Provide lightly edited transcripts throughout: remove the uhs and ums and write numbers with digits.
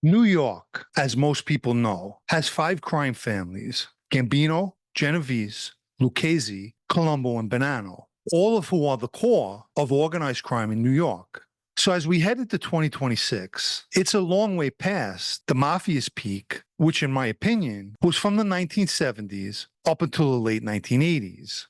New York, as most people know, has five crime families: Gambino, Genovese, Lucchese, Colombo, and Bonanno, all of who are the core of organized crime in New York. So as we head into 2026, it's a long way past the Mafia's peak, which in my opinion was from the 1970s up until the late 1980s,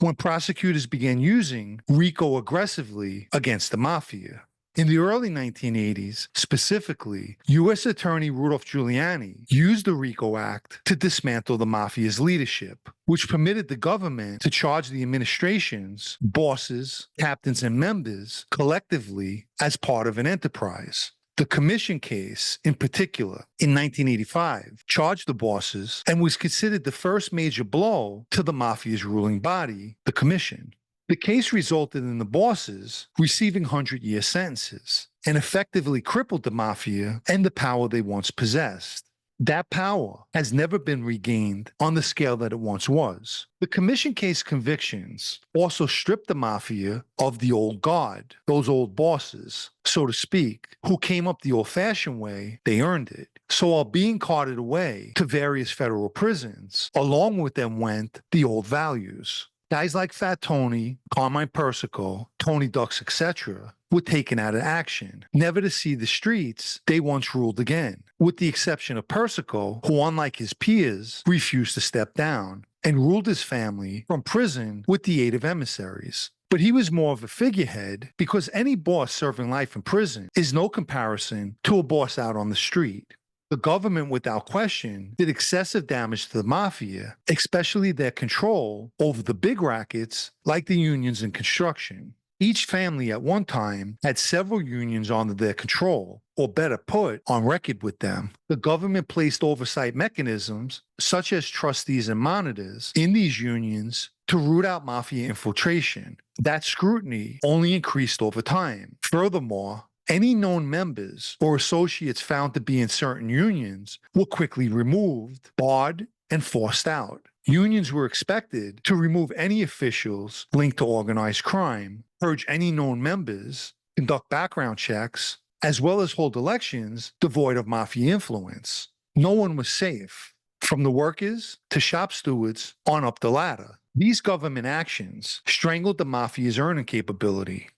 when prosecutors began using RICO aggressively against the Mafia. In the early 1980s, specifically, U.S. Attorney Rudolph Giuliani used the RICO Act to dismantle the Mafia's leadership, which permitted the government to charge the administration's bosses, captains, and members collectively as part of an enterprise. The commission case, in particular, in 1985, charged the bosses and was considered the first major blow to the Mafia's ruling body, the commission. The case resulted in the bosses receiving 100-year sentences and effectively crippled the Mafia and the power they once possessed. That power has never been regained on the scale that it once was. The commission case convictions also stripped the Mafia of the old guard, those old bosses, so to speak, who came up the old-fashioned way. They earned it. So while being carted away to various federal prisons, along with them went the old values. Guys like Fat Tony, Carmine Persico, Tony Ducks, etc. were taken out of action, never to see the streets they once ruled again, with the exception of Persico, who, unlike his peers, refused to step down and ruled his family from prison with the aid of emissaries. But he was more of a figurehead because any boss serving life in prison is no comparison to a boss out on the street. The government, without question, did excessive damage to the Mafia, especially their control over the big rackets like the unions in construction. Each family at one time had several unions under their control, or better put, on record with them. The government placed oversight mechanisms, such as trustees and monitors, in these unions to root out Mafia infiltration. That scrutiny only increased over time. Furthermore, any known members or associates found to be in certain unions were quickly removed, barred, and forced out. Unions were expected to remove any officials linked to organized crime, purge any known members, conduct background checks, as well as hold elections devoid of Mafia influence. No one was safe, from the workers to shop stewards on up the ladder. These government actions strangled the Mafia's earning capability.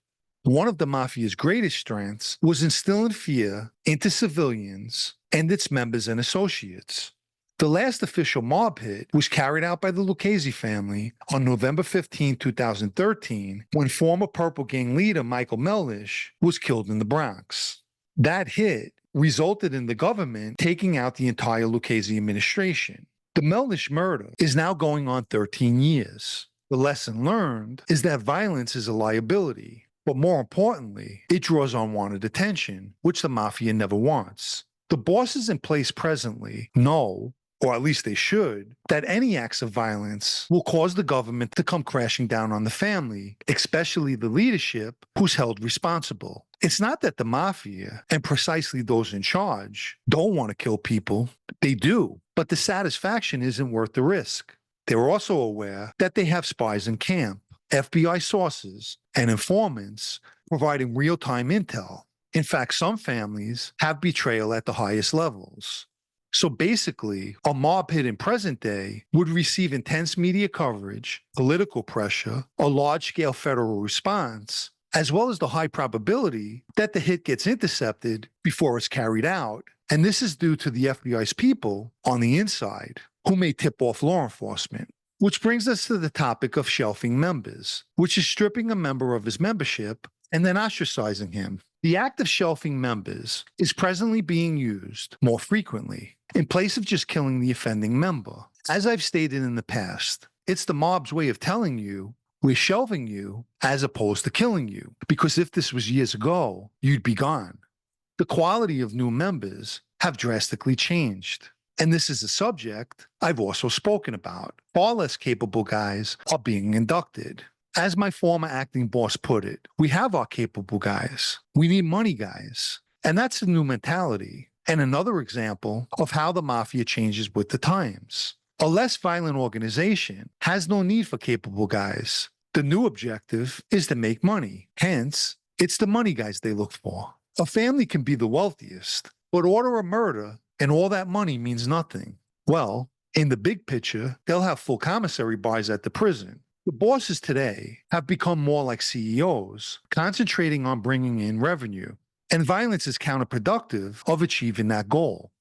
One of the Mafia's greatest strengths was instilling fear into civilians and its members and associates. The last official mob hit was carried out by the Lucchese family on November 15, 2013, when former Purple Gang leader Michael Melnish was killed in the Bronx. That hit resulted in the government taking out the entire Lucchese administration. The Melnish murder is now going on 13 years. The lesson learned is that violence is a liability. But more importantly, it draws unwanted attention, which the Mafia never wants. The bosses in place presently know, or at least they should, that any acts of violence will cause the government to come crashing down on the family, especially the leadership who's held responsible. It's not that the Mafia, and precisely those in charge, don't want to kill people. They do, but the satisfaction isn't worth the risk. They're also aware that they have spies in camp, FBI sources, and informants providing real-time intel. In fact, some families have betrayal at the highest levels. So basically, a mob hit in present day would receive intense media coverage, political pressure, a large-scale federal response, as well as the high probability that the hit gets intercepted before it's carried out. And this is due to the FBI's people on the inside who may tip off law enforcement. Which brings us to the topic of shelving members, which is stripping a member of his membership and then ostracizing him. The act of shelving members is presently being used more frequently in place of just killing the offending member. As I've stated in the past, it's the mob's way of telling you we're shelving you as opposed to killing you, because if this was years ago, you'd be gone. The quality of new members have drastically changed. And this is a subject I've also spoken about. Far less capable guys are being inducted. As my former acting boss put it, we have our capable guys. We need money guys. And that's a new mentality. And another example of how the Mafia changes with the times. A less violent organization has no need for capable guys. The new objective is to make money. Hence, it's the money guys they look for. A family can be the wealthiest, but order a murder and all that money means nothing. Well, in the big picture, they'll have full commissary bars at the prison. The bosses today have become more like CEOs, concentrating on bringing in revenue, and violence is counterproductive of achieving that goal.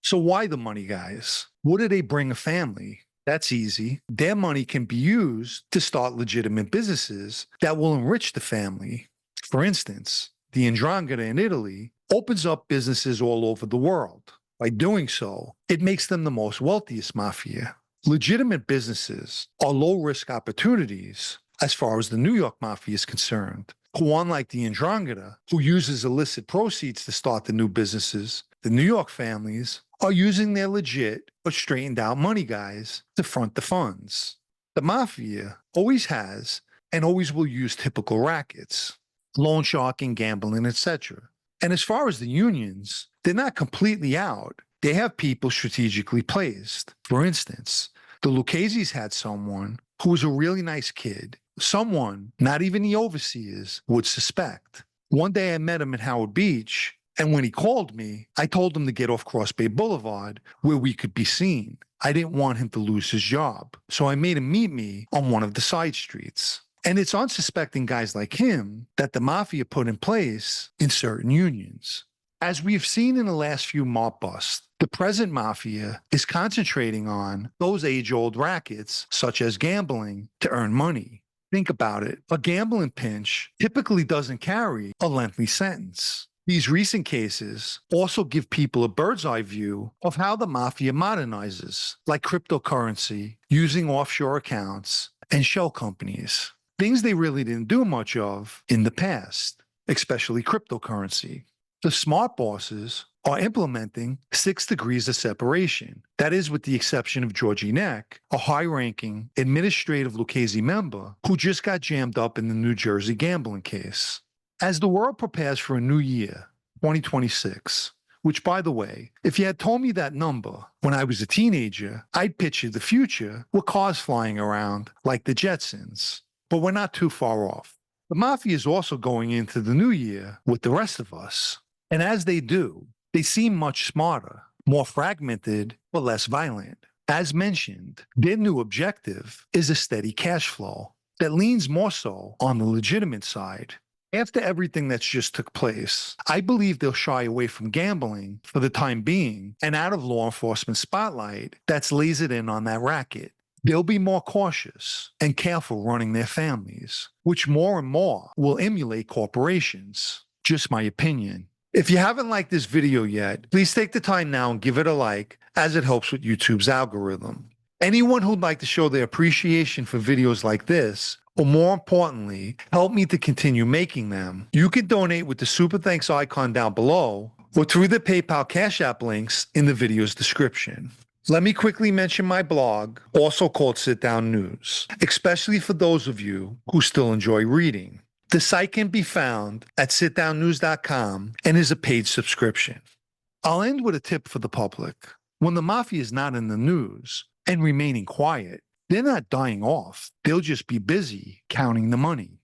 So why the money, guys? What do they bring a family? That's easy. Their money can be used to start legitimate businesses that will enrich the family. For instance, the 'Ndrangheta in Italy opens up businesses all over the world. By doing so, it makes them the most wealthiest mafia. Legitimate businesses are low-risk opportunities as far as the New York Mafia is concerned, who, unlike the 'Ndrangheta, who uses illicit proceeds to start the new businesses, the New York families are using their legit but straightened out money guys to front the funds. The Mafia always has and always will use typical rackets, loan sharking, gambling, etc. And as far as the unions, they're not completely out. They have people strategically placed. For instance, the Lucchese's had someone who was a really nice kid, someone not even the overseers would suspect. One day I met him at Howard Beach, and when he called me, I told him to get off Cross Bay Boulevard where we could be seen. I didn't want him to lose his job, so I made him meet me on one of the side streets. And it's unsuspecting guys like him that the Mafia put in place in certain unions. As we've seen in the last few mob busts, the present Mafia is concentrating on those age-old rackets, such as gambling, to earn money. Think about it. A gambling pinch typically doesn't carry a lengthy sentence. These recent cases also give people a bird's eye view of how the Mafia modernizes, like cryptocurrency, using offshore accounts, and shell companies. Things they really didn't do much of in the past, especially cryptocurrency. The smart bosses are implementing 6 degrees of separation. That is, with the exception of Georgie Neck, a high-ranking administrative Lucchese member who just got jammed up in the New Jersey gambling case. As the world prepares for a new year, 2026, which, by the way, if you had told me that number when I was a teenager, I'd picture the future with cars flying around like the Jetsons. But we're not too far off. The Mafia is also going into the new year with the rest of us. And as they do, they seem much smarter, more fragmented, but less violent. As mentioned, their new objective is a steady cash flow that leans more so on the legitimate side. After everything that's just took place, I believe they'll shy away from gambling for the time being and out of law enforcement spotlight that's lasered in on that racket. They'll be more cautious and careful running their families, which more and more will emulate corporations. Just my opinion. If you haven't liked this video yet, please take the time now and give it a like, as it helps with YouTube's algorithm. Anyone who'd like to show their appreciation for videos like this, or more importantly, help me to continue making them, you can donate with the Super Thanks icon down below, or through the PayPal Cash App links in the video's description. Let me quickly mention my blog, also called Sit Down News, especially for those of you who still enjoy reading. The site can be found at sitdownnews.com and is a paid subscription. I'll end with a tip for the public. When the Mafia is not in the news and remaining quiet, they're not dying off. They'll just be busy counting the money.